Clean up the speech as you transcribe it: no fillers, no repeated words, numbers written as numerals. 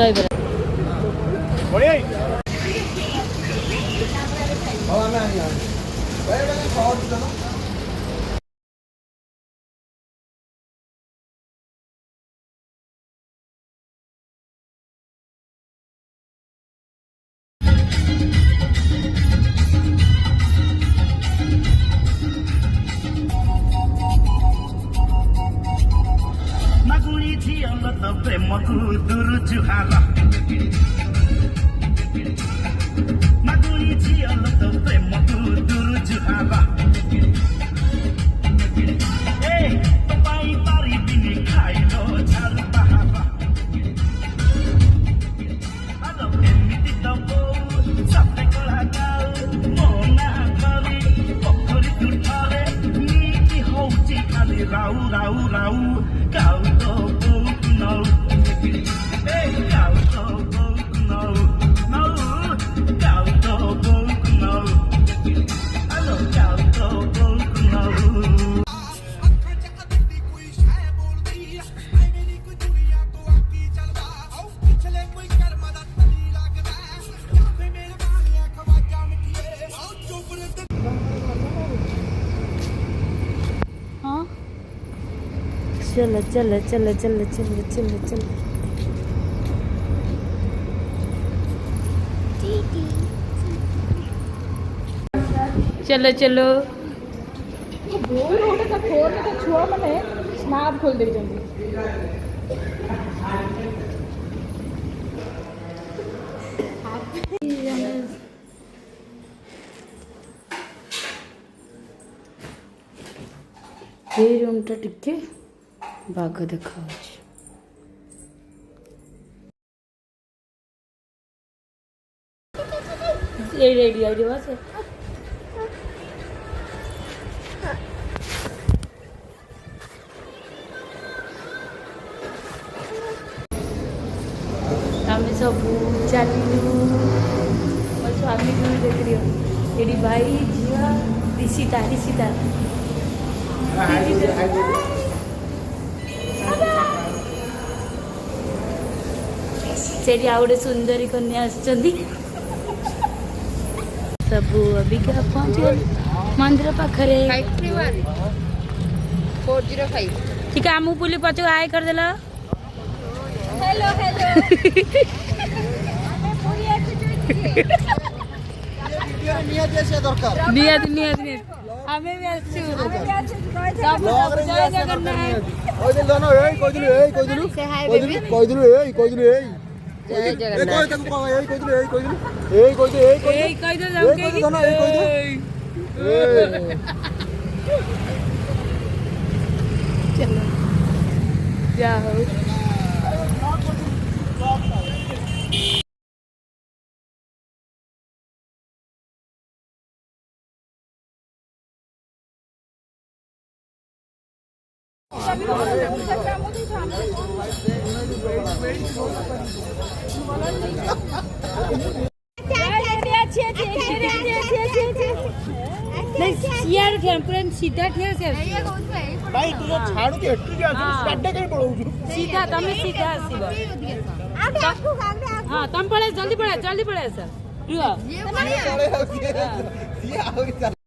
दही बड़ा प्रेमकु दुरु जुहाला मागुनी झियल त प्रेमकु दुरु जुहाला ए तपाई पारी दिने खाइलो झारु बहावा हेलो एमिति दबो सबै कला गाउ मोना गरी पोखरी तुठाले नीति होउची खाली राउ राउ राउ गाउ तो no. Hey, cow to book no, no, cow to book no. Hello, cow to book no. चलो चलो चलो चलो चलो चलो चलो चलो चलो छुआ मैंने स्नैप खोल दे रूम टा टिके बाघ देखा रेडी आ जाओ से हमें सब चलू और स्वामी को देख रही हो एडी भाई झिया ऋषिता ऋषिता सेठी आ गए सुंदरी कन्या सब अभी क्या पहुंच गए मंदिर पाखरे 405 ठीक है आमू पुली पचो आय कर देला हेलो हेलो नियत नियत हमें भी अच्छी जय जगन्नाथ ओइ दिल दोनो एई कोइ दिलु एई कोइ दिलु से हाय बेबी कोइ दिलु एई कोइ दिलु एई जय जगन्नाथ कोइ तक एई कोइ दिलु एई कोइ दिलु एई कोइ दिलु एई ए कह दो जम के दोनो एई कोइ दिलु चलो जाओ यार पूरा सीधा ठेर से भाई तू छाड़ू के हट्टी के गड्ढे के पळौ सीधा तमे सीधा आसीबो हां तम पळे जल्दी पळे सर रुआ ये पळे ये आओ